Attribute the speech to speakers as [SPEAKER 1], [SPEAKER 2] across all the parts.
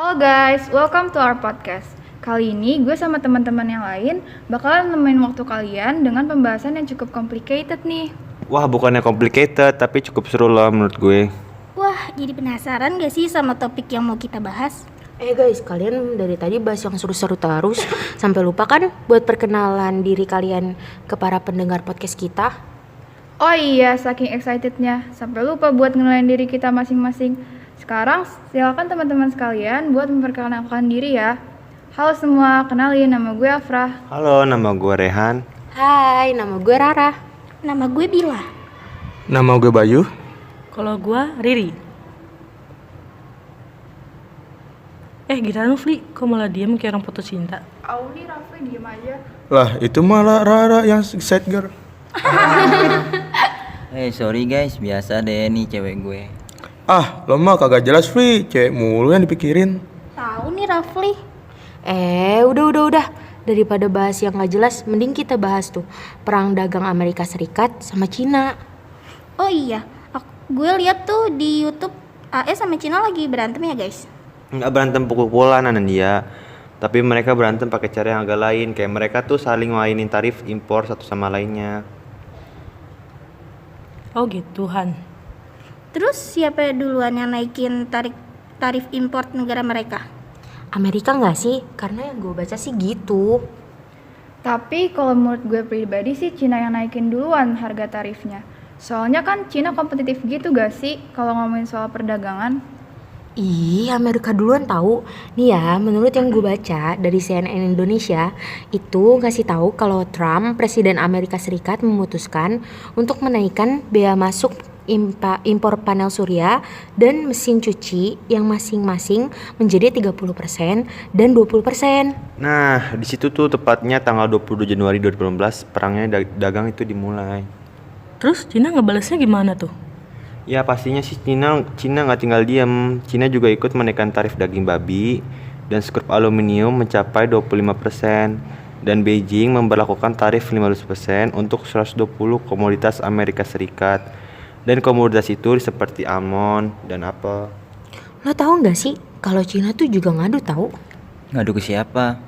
[SPEAKER 1] Halo guys, welcome to our podcast. Kali ini gue sama teman-teman yang lain bakalan nemenin waktu kalian dengan pembahasan yang cukup complicated nih.
[SPEAKER 2] Wah, bukannya complicated, tapi cukup seru loh menurut gue.
[SPEAKER 3] Wah, jadi penasaran gak sih sama topik yang mau kita bahas?
[SPEAKER 4] Guys, kalian dari tadi bahas yang seru-seru terus sampai lupa kan buat perkenalan diri kalian ke para pendengar podcast kita?
[SPEAKER 1] Oh iya, saking excitednya sampai lupa buat ngenalin diri kita masing-masing. Sekarang silakan teman-teman sekalian buat memperkenalkan diri ya. Halo semua, kenalin nama gue Afrah.
[SPEAKER 2] Halo, nama gue Rehan.
[SPEAKER 4] Hai, nama gue Rara.
[SPEAKER 3] Nama gue Bila.
[SPEAKER 5] Nama gue Bayu.
[SPEAKER 6] Kalau gua Riri. Giliran lu, Fli, kok malah diem kayak orang putus cinta?
[SPEAKER 1] Auli, Rafli, diem aja.
[SPEAKER 5] Lah, itu malah Rara yang sad girl.
[SPEAKER 7] Sorry guys, biasa deh nih cewek gue.
[SPEAKER 5] Ah, lo mah kagak jelas, Fri. Cewek mulu yang dipikirin.
[SPEAKER 3] Tahu nih Rafli.
[SPEAKER 4] Udah. Daripada bahas yang gak jelas, mending kita bahas tuh perang dagang Amerika Serikat sama Cina.
[SPEAKER 3] Oh iya, gue lihat tuh di YouTube AS sama Cina lagi berantem ya guys.
[SPEAKER 2] Nggak berantem pukul-pukulan dia, tapi mereka berantem pakai cara yang agak lain. Kayak mereka tuh saling mainin tarif impor satu sama lainnya.
[SPEAKER 6] Oh gitu, Han.
[SPEAKER 3] Terus siapa duluan yang naikin tarif impor negara mereka?
[SPEAKER 4] Amerika gak sih? Karena yang gue baca sih gitu.
[SPEAKER 1] Tapi kalau menurut gue pribadi sih Cina yang naikin duluan harga tarifnya. Soalnya kan Cina kompetitif gitu gak sih kalau ngomongin soal perdagangan?
[SPEAKER 4] Amerika duluan tahu. Nih ya, menurut yang gue baca dari CNN Indonesia, itu ngasih tahu kalau Trump, Presiden Amerika Serikat memutuskan untuk menaikkan bea masuk impor panel surya dan mesin cuci yang masing-masing menjadi 30% dan 20%.
[SPEAKER 2] Nah, di situ tuh tepatnya tanggal 22 Januari 2018 perangnya dagang itu dimulai.
[SPEAKER 6] Terus Cina ngebalesnya gimana tuh?
[SPEAKER 2] Ya pastinya sih Cina nggak tinggal diam. Cina juga ikut menaikkan tarif daging babi dan skrup aluminium mencapai 25%. Dan Beijing memberlakukan tarif 15% untuk 120 komoditas Amerika Serikat. Dan komoditas itu seperti almond dan apel.
[SPEAKER 4] Lo tahu nggak sih kalau Cina tuh juga ngadu tahu?
[SPEAKER 7] Ngadu ke siapa?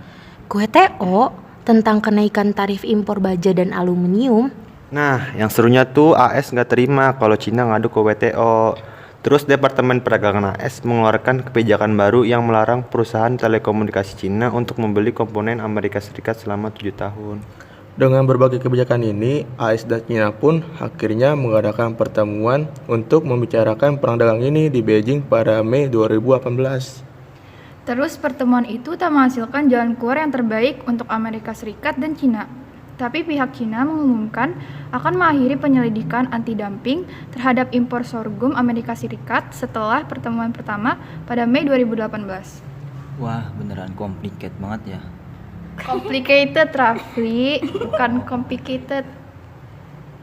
[SPEAKER 4] Ke WTO tentang kenaikan tarif impor baja dan aluminium.
[SPEAKER 2] Nah, yang serunya tuh AS nggak terima kalau Cina ngadu ke WTO. Terus Departemen Perdagangan AS mengeluarkan kebijakan baru yang melarang perusahaan telekomunikasi Cina untuk membeli komponen Amerika Serikat selama 7 tahun.
[SPEAKER 5] Dengan berbagai kebijakan ini, AS dan Cina pun akhirnya mengadakan pertemuan untuk membicarakan perang dagang ini di Beijing pada Mei 2018.
[SPEAKER 1] Terus pertemuan itu tak menghasilkan jalan keluar yang terbaik untuk Amerika Serikat dan Cina. Tapi pihak Cina mengumumkan akan mengakhiri penyelidikan anti-dumping terhadap impor sorghum Amerika Serikat setelah pertemuan pertama pada Mei 2018.
[SPEAKER 7] Wah, beneran complicated banget ya.
[SPEAKER 1] Complicated, Rafli, bukan complicated.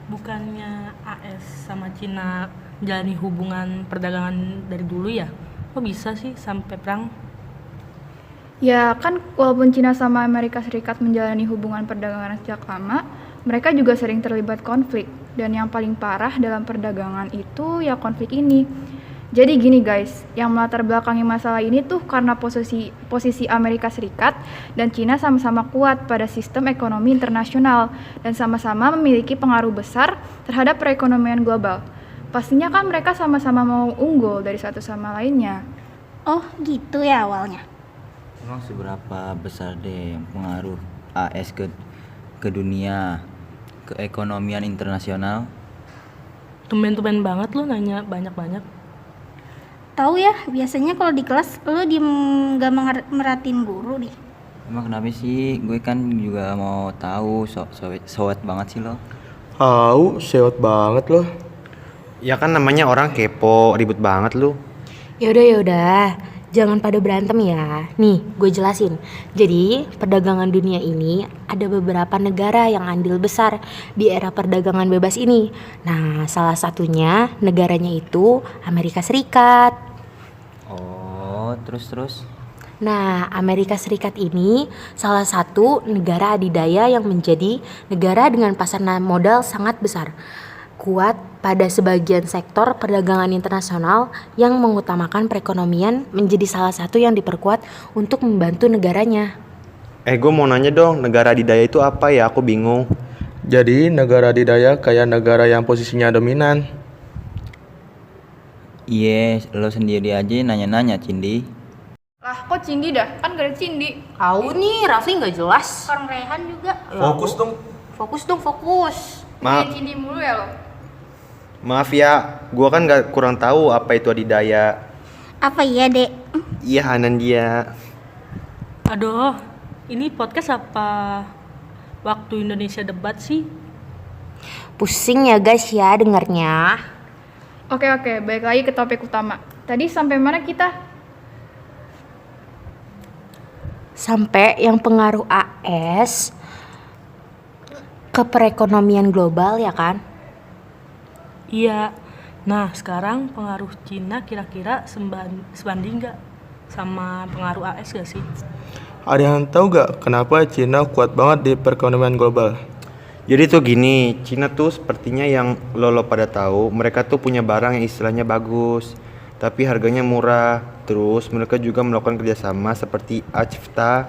[SPEAKER 6] Bukannya AS sama Cina jalani hubungan perdagangan dari dulu ya? Kok bisa sih sampai perang?
[SPEAKER 1] Ya kan walaupun Cina sama Amerika Serikat menjalani hubungan perdagangan sejak lama, mereka juga sering terlibat konflik. Dan yang paling parah dalam perdagangan itu ya konflik ini. Jadi gini guys, yang melatar belakangi masalah ini tuh karena posisi Amerika Serikat dan Cina sama-sama kuat pada sistem ekonomi internasional dan sama-sama memiliki pengaruh besar terhadap perekonomian global. Pastinya kan mereka sama-sama mau unggul dari satu sama lainnya.
[SPEAKER 3] Oh gitu ya awalnya.
[SPEAKER 7] Emang seberapa besar deh pengaruh AS ke dunia, ke ekonomian internasional?
[SPEAKER 6] Tumben-tumben banget lu nanya banyak-banyak.
[SPEAKER 3] Tahu ya, biasanya kalau di kelas lo diem gak merhatiin guru deh.
[SPEAKER 7] Emang kenapa sih? Gue kan juga mau tahu, sowet banget sih lo.
[SPEAKER 5] Tahu, sewot banget loh.
[SPEAKER 2] Ya kan namanya orang kepo, ribut banget lu.
[SPEAKER 4] Yaudah, jangan pada berantem ya. Nih, gue jelasin. Jadi, perdagangan dunia ini ada beberapa negara yang andil besar di era perdagangan bebas ini. Nah, salah satunya negaranya itu Amerika Serikat.
[SPEAKER 7] Oh, terus?
[SPEAKER 4] Nah, Amerika Serikat ini salah satu negara adidaya yang menjadi negara dengan pasar modal sangat besar, kuat pada sebagian sektor perdagangan internasional yang mengutamakan perekonomian menjadi salah satu yang diperkuat untuk membantu negaranya.
[SPEAKER 2] Gue mau nanya dong, negara adidaya itu apa ya? Aku bingung.
[SPEAKER 5] Jadi negara adidaya kayak negara yang posisinya dominan.
[SPEAKER 7] Iya, lo sendiri aja nanya-nanya, Cindi.
[SPEAKER 1] Lah, kok Cindi dah? Kan gak ada Cindi.
[SPEAKER 4] Tahu nih, Rafli nggak jelas.
[SPEAKER 3] Orang Rehan juga.
[SPEAKER 5] Fokus dong.
[SPEAKER 4] Fokus dong, fokus.
[SPEAKER 2] Maaf,
[SPEAKER 1] Iya, Cindi mulu ya lo.
[SPEAKER 2] maaf ya, gua kan nggak kurang tahu apa itu adidaya.
[SPEAKER 3] Apa iya, Dek?
[SPEAKER 2] Iya, Anandia.
[SPEAKER 6] Aduh, ini podcast apa waktu Indonesia debat sih?
[SPEAKER 4] Pusing ya guys ya dengarnya.
[SPEAKER 1] Oke, balik lagi ke topik utama. Tadi sampai mana kita?
[SPEAKER 4] Sampai yang pengaruh AS ke perekonomian global ya kan?
[SPEAKER 6] Iya. Nah, sekarang pengaruh Cina kira-kira sebanding nggak sama pengaruh AS gak sih?
[SPEAKER 5] Ada yang tahu gak kenapa Cina kuat banget di perekonomian global?
[SPEAKER 2] Jadi tuh gini, Cina tuh sepertinya yang lo pada tahu, mereka tuh punya barang yang istilahnya bagus, tapi harganya murah. Terus mereka juga melakukan kerjasama seperti ACFTA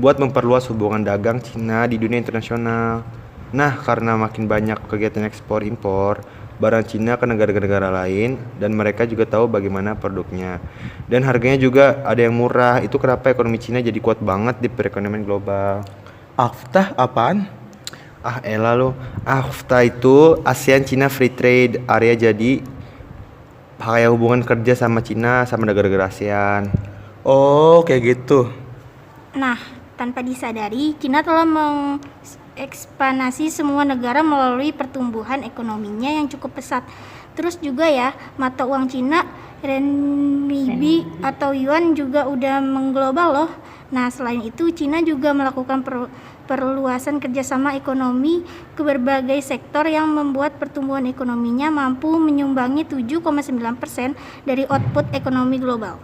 [SPEAKER 2] buat memperluas hubungan dagang Cina di dunia internasional. Nah, karena makin banyak kegiatan ekspor impor barang Cina ke negara-negara lain, dan mereka juga tahu bagaimana produknya. Dan harganya juga ada yang murah. Itu kenapa ekonomi Cina jadi kuat banget di perekonomian global.
[SPEAKER 5] AFTA apaan?
[SPEAKER 2] Ah elah lo, AFTA itu ASEAN China Free Trade Area, jadi kayak hubungan kerja sama Cina sama negara-negara ASEAN.
[SPEAKER 5] Oh, kayak gitu.
[SPEAKER 3] Nah, tanpa disadari, Cina telah mengekspansi semua negara melalui pertumbuhan ekonominya yang cukup pesat. Terus juga ya, mata uang Cina, renminbi atau yuan juga udah mengglobal loh. Nah, selain itu, Cina juga melakukan perluasan kerjasama ekonomi ke berbagai sektor yang membuat pertumbuhan ekonominya mampu menyumbangi 7,9% dari output ekonomi global.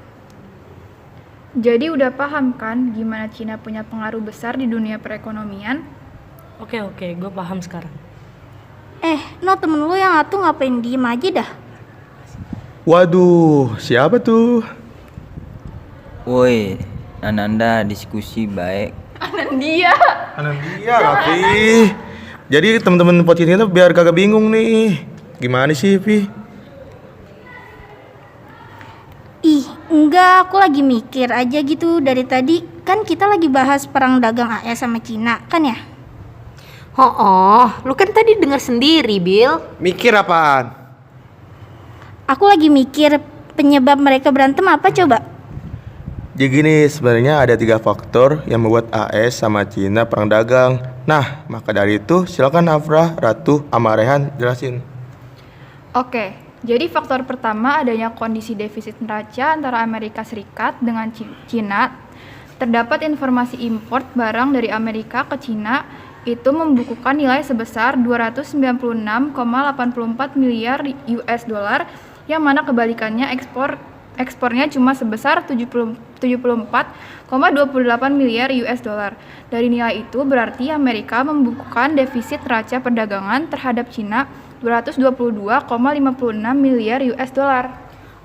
[SPEAKER 1] Jadi udah paham kan gimana Cina punya pengaruh besar di dunia perekonomian?
[SPEAKER 6] Oke, gue paham sekarang.
[SPEAKER 3] Temen lu yang atuh ngapain diem aja dah?
[SPEAKER 5] Waduh, siapa tuh?
[SPEAKER 7] Woi, Ananda diskusi baik.
[SPEAKER 1] Dia.
[SPEAKER 5] Anandia, Raffi. Jadi teman-teman podcast kita biar kagak bingung nih. Gimana sih, Pi?
[SPEAKER 3] Ih, enggak, aku lagi mikir aja gitu dari tadi. Kan kita lagi bahas perang dagang AS sama Cina, kan ya?
[SPEAKER 4] Lu kan tadi dengar sendiri, Bill.
[SPEAKER 2] Mikir apaan?
[SPEAKER 3] Aku lagi mikir penyebab mereka berantem apa coba?
[SPEAKER 5] Jadi gini, sebenarnya ada 3 faktor yang membuat AS sama Cina perang dagang. Nah, maka dari itu silakan Afrah, Ratu, sama Rehan jelasin.
[SPEAKER 1] Oke, jadi faktor pertama adanya kondisi defisit neraca antara Amerika Serikat dengan Cina. Terdapat informasi import barang dari Amerika ke Cina itu membukukan nilai sebesar 296,84 miliar US dollar, yang mana kebalikannya ekspornya cuma sebesar 74,28 miliar US dollar. Dari nilai itu berarti Amerika membukukan defisit neraca perdagangan terhadap Cina 222,56 miliar US dollar.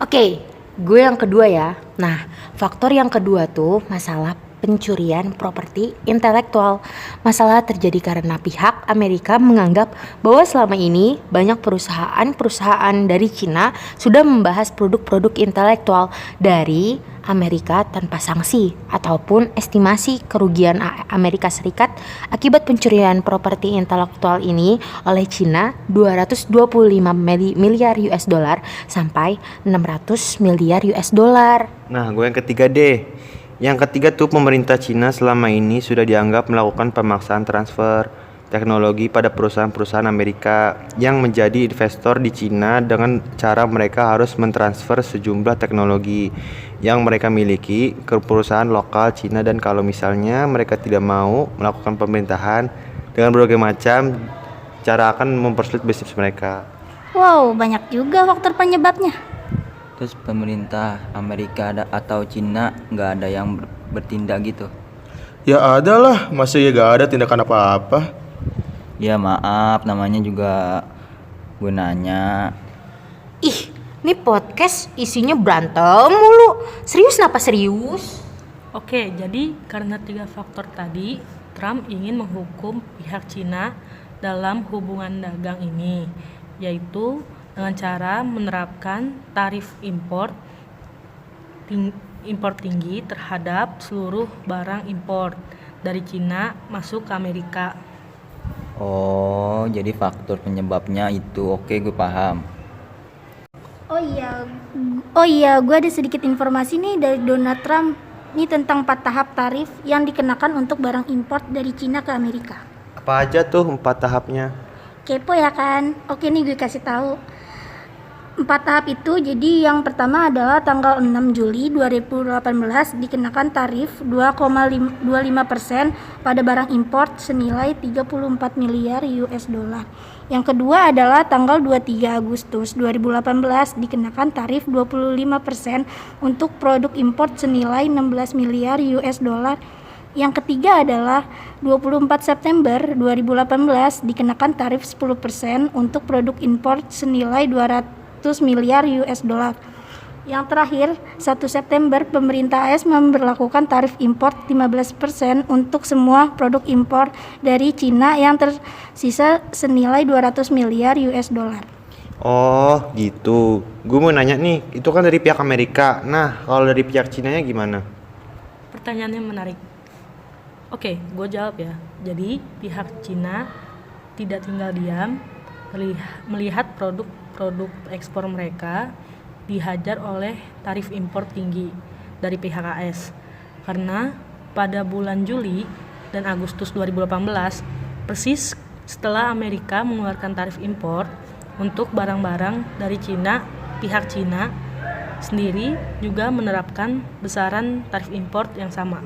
[SPEAKER 4] Oke, gue yang kedua ya. Nah, faktor yang kedua tuh masalah pencurian properti intelektual. Masalah terjadi karena pihak Amerika menganggap bahwa selama ini banyak perusahaan-perusahaan dari Cina sudah membahas produk-produk intelektual dari Amerika tanpa sanksi ataupun estimasi kerugian Amerika Serikat akibat pencurian properti intelektual ini oleh Cina 225 miliar US dollar sampai 600 miliar US dollar.
[SPEAKER 2] Nah, gue yang ketiga deh. Yang ketiga tuh, pemerintah Cina selama ini sudah dianggap melakukan pemaksaan transfer teknologi pada perusahaan-perusahaan Amerika yang menjadi investor di Cina dengan cara mereka harus mentransfer sejumlah teknologi yang mereka miliki ke perusahaan lokal Cina, dan kalau misalnya mereka tidak mau melakukan pemerintahan dengan berbagai macam cara akan mempersulit bisnis mereka.
[SPEAKER 3] Wow, banyak juga faktor penyebabnya.
[SPEAKER 7] Terus pemerintah Amerika atau Cina nggak ada yang bertindak gitu?
[SPEAKER 5] Ya ada lah, masa ya gak ada tindakan apa-apa.
[SPEAKER 7] Ya maaf, namanya juga Gue nanya.
[SPEAKER 4] Ih, ini podcast isinya berantem mulu. Serius kenapa serius?
[SPEAKER 6] Oke, jadi karena 3 faktor tadi, Trump ingin menghukum pihak Cina dalam hubungan dagang ini, yaitu dengan cara menerapkan tarif impor tinggi terhadap seluruh barang impor dari Cina masuk ke Amerika.
[SPEAKER 7] Oh, jadi faktor penyebabnya itu. Oke, gue paham.
[SPEAKER 3] Oh iya, gue ada sedikit informasi nih dari Donald Trump. Ini tentang 4 tahap tarif yang dikenakan untuk barang impor dari Cina ke Amerika.
[SPEAKER 2] Apa aja tuh 4 tahapnya?
[SPEAKER 3] Kepo ya kan? Oke nih gue kasih tahu. 4 tahap itu, jadi yang pertama adalah tanggal 6 Juli 2018 dikenakan tarif 2,25% pada barang import senilai 34 miliar US dollar. Yang kedua adalah tanggal 23 Agustus 2018 dikenakan tarif 25% untuk produk import senilai 16 miliar US dollar. Yang ketiga adalah 24 September 2018 dikenakan tarif 10% untuk produk import senilai 200 miliar US dollar. Yang terakhir, 1 September pemerintah AS memberlakukan tarif impor 15% untuk semua produk impor dari Cina yang tersisa senilai 200 miliar US dollar.
[SPEAKER 2] Oh gitu. Gue mau nanya nih, itu kan dari pihak Amerika. Nah, kalau dari pihak Cinanya gimana?
[SPEAKER 6] Pertanyaannya menarik. Oke, gue jawab ya. Jadi pihak Cina tidak tinggal diam melihat produk ekspor mereka dihajar oleh tarif impor tinggi dari pihak AS. Karena pada bulan Juli dan Agustus 2018, persis setelah Amerika mengeluarkan tarif impor untuk barang-barang dari Cina, pihak Cina sendiri juga menerapkan besaran tarif impor yang sama.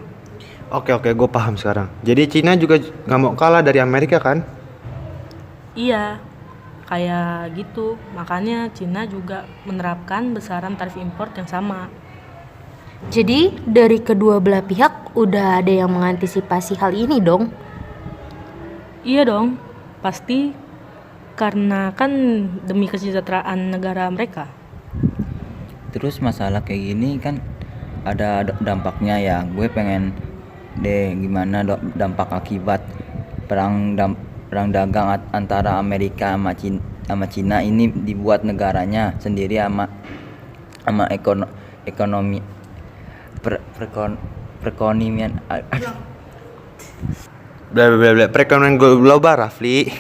[SPEAKER 2] Oke, gue paham sekarang. Jadi Cina juga nggak mau kalah dari Amerika kan?
[SPEAKER 6] Iya, kayak gitu. Makanya Cina juga menerapkan besaran tarif impor yang sama.
[SPEAKER 4] Jadi dari kedua belah pihak udah ada yang mengantisipasi hal ini dong?
[SPEAKER 6] Iya dong, pasti karena kan demi kesejahteraan negara mereka.
[SPEAKER 7] Terus masalah kayak gini kan ada dampaknya ya. Gue pengen deh gimana dampak akibat perang dagang antara Amerika sama Cina ini dibuat negaranya sendiri sama ekonomi perekonomian
[SPEAKER 2] perekonomian global, Rafli.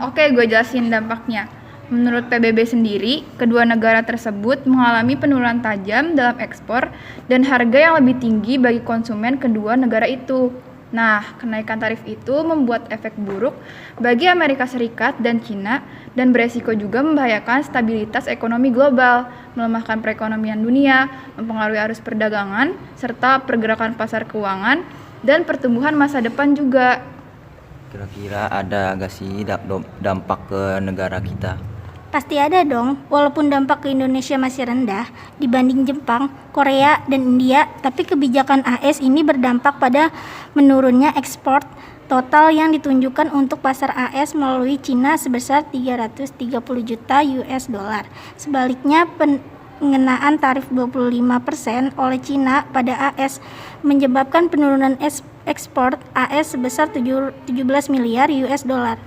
[SPEAKER 1] Oke, gue jelasin dampaknya. Menurut PBB sendiri, kedua negara tersebut mengalami penurunan tajam dalam ekspor dan harga yang lebih tinggi bagi konsumen kedua negara itu. Nah, kenaikan tarif itu membuat efek buruk bagi Amerika Serikat dan Cina dan beresiko juga membahayakan stabilitas ekonomi global, melemahkan perekonomian dunia, mempengaruhi arus perdagangan, serta pergerakan pasar keuangan dan pertumbuhan masa depan juga.
[SPEAKER 7] Kira-kira ada gak sih dampak ke negara kita?
[SPEAKER 3] Pasti ada dong, walaupun dampak ke Indonesia masih rendah dibanding Jepang, Korea, dan India, tapi kebijakan AS ini berdampak pada menurunnya ekspor total yang ditunjukkan untuk pasar AS melalui Cina sebesar 330 juta US dollar. Sebaliknya, pengenaan tarif 25% oleh Cina pada AS menyebabkan penurunan ekspor AS sebesar 17 miliar US dollar.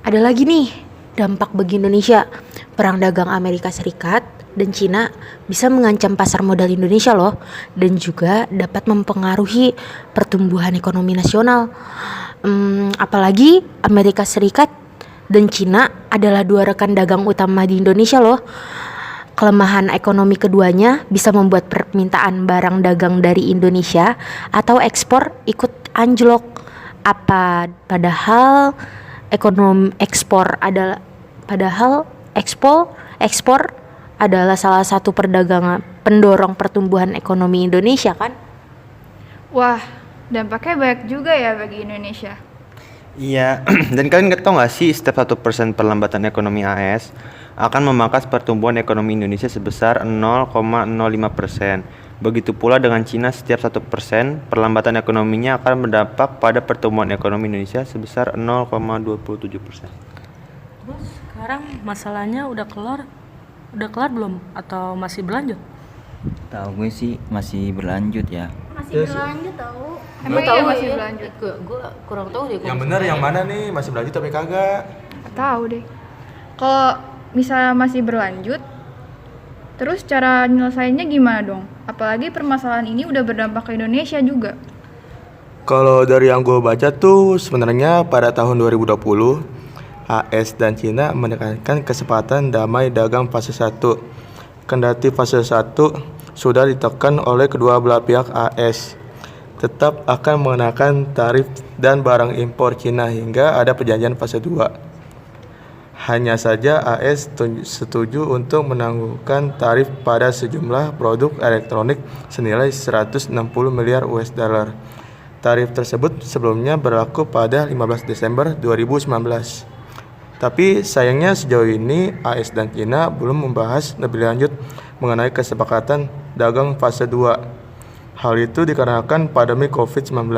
[SPEAKER 4] Ada lagi nih dampak bagi Indonesia. Perang dagang Amerika Serikat dan Cina bisa mengancam pasar modal Indonesia loh, dan juga dapat mempengaruhi pertumbuhan ekonomi nasional. Apalagi Amerika Serikat dan Cina adalah dua rekan dagang utama di Indonesia loh. Kelemahan ekonomi keduanya bisa membuat permintaan barang dagang dari Indonesia atau ekspor ikut anjlok. Padahal ekspor adalah salah satu perdagangan pendorong pertumbuhan ekonomi Indonesia kan?
[SPEAKER 1] Wah, dampaknya banyak juga ya bagi Indonesia.
[SPEAKER 2] Iya, dan kalian tau gak sih setiap 1% perlambatan ekonomi AS akan memangkas pertumbuhan ekonomi Indonesia sebesar 0,05%. Begitu pula dengan Cina, setiap 1% perlambatan ekonominya akan berdampak pada pertumbuhan ekonomi Indonesia sebesar 0,27%.
[SPEAKER 6] Terus sekarang masalahnya udah kelar belum atau masih berlanjut?
[SPEAKER 7] Tahu gue sih masih berlanjut ya.
[SPEAKER 3] Masih berlanjut tahu.
[SPEAKER 1] Emang iya masih berlanjut?
[SPEAKER 4] Gue kurang tahu deh.
[SPEAKER 5] Yang benar yang mana nih? Masih berlanjut tapi kagak?
[SPEAKER 1] Nggak tahu deh. Kalau misalnya masih berlanjut, terus cara nyelesainnya gimana dong? Apalagi permasalahan ini udah berdampak ke Indonesia juga.
[SPEAKER 5] Kalau dari yang gue baca tuh sebenarnya pada tahun 2020 AS dan Cina menekankan kesepakatan damai dagang fase 1. Kendati fase 1 sudah ditekan oleh kedua belah pihak, AS tetap akan mengenakan tarif dan barang impor Cina hingga ada perjanjian fase 2. Hanya saja AS setuju untuk menangguhkan tarif pada sejumlah produk elektronik senilai 160 miliar US dollar. Tarif tersebut sebelumnya berlaku pada 15 Desember 2019. Tapi sayangnya sejauh ini AS dan China belum membahas lebih lanjut mengenai kesepakatan dagang fase 2. Hal itu dikarenakan pandemi COVID-19.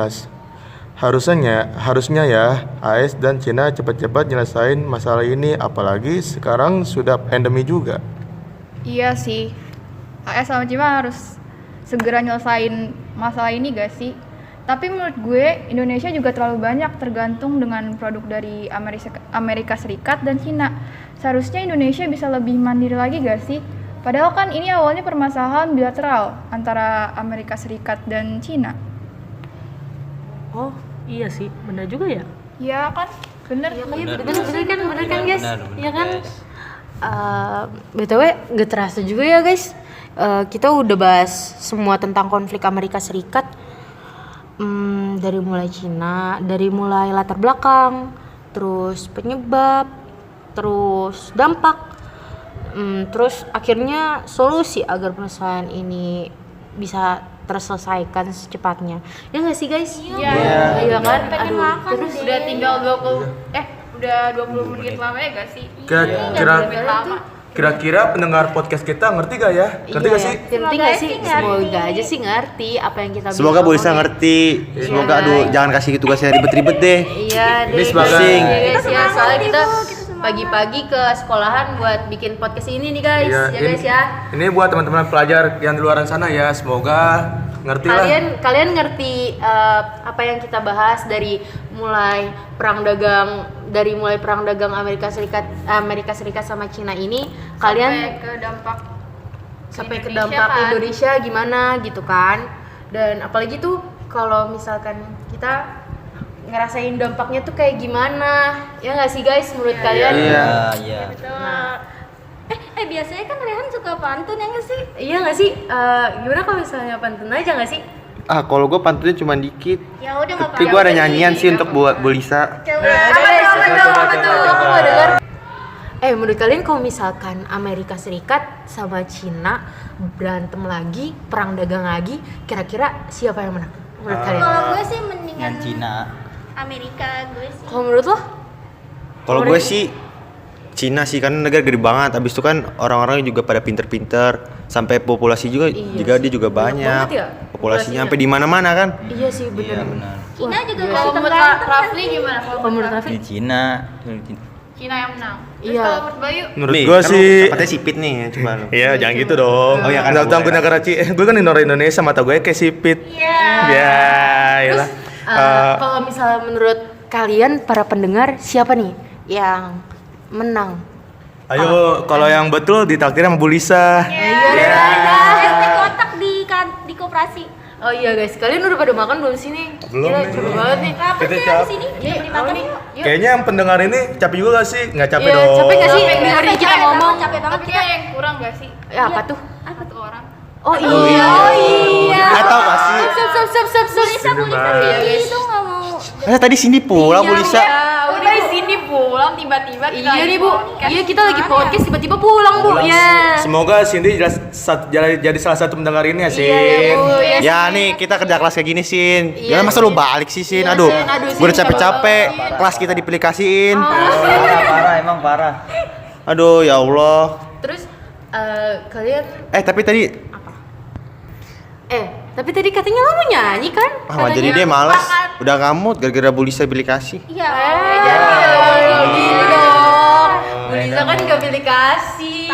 [SPEAKER 5] Harusnya ya AS dan China cepat-cepat nyelesain masalah ini, apalagi sekarang sudah pandemi juga.
[SPEAKER 1] Iya sih, AS sama Cina harus segera nyelesain masalah ini gak sih? Tapi menurut gue, Indonesia juga terlalu banyak tergantung dengan produk dari Amerika Serikat dan Cina. Seharusnya Indonesia bisa lebih mandiri lagi gak sih? Padahal kan ini awalnya permasalahan bilateral antara Amerika Serikat dan Cina.
[SPEAKER 6] Oh iya sih, benar juga ya.
[SPEAKER 1] Iya kan? Bener.
[SPEAKER 4] Bener kan guys? Iya kan? BTW gak terasa juga ya guys. Kita udah bahas semua tentang konflik Amerika Serikat. Dari mulai Cina, dari mulai latar belakang, terus penyebab, terus dampak, terus akhirnya solusi agar permasalahan ini bisa terselesaikan secepatnya. Ya nggak sih guys? Iya kan?
[SPEAKER 1] Terus udah tinggal 20 menit lama ya gak sih?
[SPEAKER 5] Kira-kira pendengar podcast kita ngerti gak ya? Ngerti gak sih?
[SPEAKER 4] Ngerti gak sih? Semoga aja sih ngerti apa yang kita
[SPEAKER 2] Semoga Bu Lisa ngerti. Semoga jangan kasih tugasnya ribet-ribet deh.
[SPEAKER 4] Iya deh.
[SPEAKER 5] Ini sebagai
[SPEAKER 4] Ya, soalnya kita pagi-pagi ke sekolahan buat bikin podcast ini nih guys. Ya guys ya.
[SPEAKER 5] Ini buat teman-teman pelajar yang di luar sana ya, semoga ngerti lah.
[SPEAKER 4] Kalian ngerti apa yang kita bahas dari mulai perang dagang Amerika Serikat sama Cina ini, kalian sampai ke dampak Indonesia gimana gitu kan. Dan apalagi tuh kalau misalkan kita ngerasain dampaknya tuh kayak gimana, ya nggak sih guys menurut kalian?
[SPEAKER 7] Iya.
[SPEAKER 3] Biasanya kan Rehan suka pantun ya nggak sih?
[SPEAKER 4] Iya nggak sih? Gimana kalau misalnya pantun aja nggak sih?
[SPEAKER 2] Kalau gue pantunnya cuma dikit.
[SPEAKER 3] Ya udah nggak
[SPEAKER 2] Tapi gue ada nyanyian sih untuk buat Bu Lisa.
[SPEAKER 3] Coba.
[SPEAKER 4] Menurut kalian kalau misalkan Amerika Serikat sama Cina berantem lagi, perang dagang lagi, kira-kira siapa yang menang? Menurut kalian?
[SPEAKER 3] Kalau gue sih mendingan
[SPEAKER 7] Yang Cina.
[SPEAKER 3] Amerika gue sih.
[SPEAKER 4] Kalau menurut lo?
[SPEAKER 2] Kalau gue sih Cina sih, karena negara gede banget. Habis itu kan orang-orangnya juga pada pinter-pinter. Sampai populasi juga dia juga banyak.
[SPEAKER 4] Ya?
[SPEAKER 2] Populasinya sampai di mana-mana kan.
[SPEAKER 4] Iya sih benar.
[SPEAKER 7] Iya benar.
[SPEAKER 3] Cina juga
[SPEAKER 1] Kalau
[SPEAKER 3] masih
[SPEAKER 1] menurut Rafli gimana?
[SPEAKER 4] Kalau menurut Raffi?
[SPEAKER 7] Di Cina.
[SPEAKER 1] Cina yang menang. Terus
[SPEAKER 4] Iya.
[SPEAKER 1] kalau menurut Bayu?
[SPEAKER 5] Menurut
[SPEAKER 2] Nih,
[SPEAKER 5] gue
[SPEAKER 2] kan
[SPEAKER 5] sih
[SPEAKER 2] lu tempatnya sipit nih, coba lu.
[SPEAKER 5] Iya, jangan gitu dong.
[SPEAKER 2] Oh iya kan,
[SPEAKER 5] Tentang
[SPEAKER 2] boleh.
[SPEAKER 5] negara gue kan di orang Indonesia, mata gue kayak sipit.
[SPEAKER 3] Iya.
[SPEAKER 5] Ya, iyalah.
[SPEAKER 4] Kalau misalnya menurut kalian para pendengar, siapa nih yang menang?
[SPEAKER 5] Ayo, kalau yang betul ditakdir sama Bu Lisa.
[SPEAKER 3] RT kotak di koperasi.
[SPEAKER 4] Oh iya guys, kalian udah pada makan belum sini?
[SPEAKER 5] Belum
[SPEAKER 4] Gila,
[SPEAKER 5] nih.
[SPEAKER 4] cepet banget nih.
[SPEAKER 3] Apa
[SPEAKER 5] Kita
[SPEAKER 3] sih
[SPEAKER 5] cap.
[SPEAKER 3] di sini? Kita beli makan yuk.
[SPEAKER 5] Kayaknya yang pendengar ini capek juga gak sih? Nggak capek
[SPEAKER 4] Iya,
[SPEAKER 5] dong.
[SPEAKER 4] capek gak sih
[SPEAKER 1] Capek,
[SPEAKER 4] dengerin
[SPEAKER 1] capek,
[SPEAKER 4] kita
[SPEAKER 1] capek
[SPEAKER 4] ngomong?
[SPEAKER 3] Capek banget
[SPEAKER 1] Tapi
[SPEAKER 3] kita.
[SPEAKER 1] kayak yang kurang gak sih?
[SPEAKER 4] Ya apa tuh?
[SPEAKER 1] Satu orang.
[SPEAKER 4] Oh iya.
[SPEAKER 2] Atau gak sih?
[SPEAKER 4] Stop.
[SPEAKER 3] Itu nggak mau.
[SPEAKER 2] Tadi sini pulang Bu Lisa.
[SPEAKER 1] Udah di sini pulang tiba-tiba kita
[SPEAKER 4] Iya nih Bu,
[SPEAKER 1] podcast.
[SPEAKER 4] iya kita lagi podcast tiba-tiba pulang Bu. Ya.
[SPEAKER 5] Semoga Cindy jadi salah satu pendengar ini ya, Sin.
[SPEAKER 4] Iya Bu.
[SPEAKER 2] Ya nih kita kerja kelas kayak gini Sin.
[SPEAKER 4] Iya,
[SPEAKER 2] Jangan masa lu balik sih Sin. Aduh,
[SPEAKER 4] Sin. Aduh, Sin,
[SPEAKER 2] gue udah capek-capek. Kelas kita diplikasiin.
[SPEAKER 7] Emang parah.
[SPEAKER 2] Aduh ya Allah.
[SPEAKER 4] Terus kalian
[SPEAKER 2] Tapi tadi
[SPEAKER 4] tapi tadi katanya lo mau nyanyi kan?
[SPEAKER 2] nggak jadi deh, males. Udah ngamut gara-gara Bu Lisa beli kasih.
[SPEAKER 3] Iya.
[SPEAKER 4] Gini dong. Bisa kan gak pilih kasih.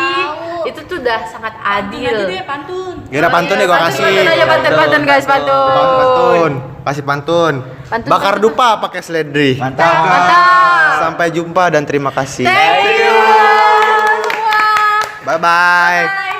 [SPEAKER 4] Itu tuh udah sangat adil.
[SPEAKER 6] Pantun aja deh, pantun.
[SPEAKER 2] Gila pantun deh gua kasih.
[SPEAKER 4] Pantun aja, pantun guys, pantun.
[SPEAKER 2] Pantun. Kasih pantun.
[SPEAKER 4] Pantun,
[SPEAKER 2] Bakar
[SPEAKER 4] pantun.
[SPEAKER 2] dupa pakai seledri.
[SPEAKER 7] Mantap.
[SPEAKER 2] Sampai jumpa dan terima kasih.
[SPEAKER 4] Thank you semua.
[SPEAKER 2] Bye bye.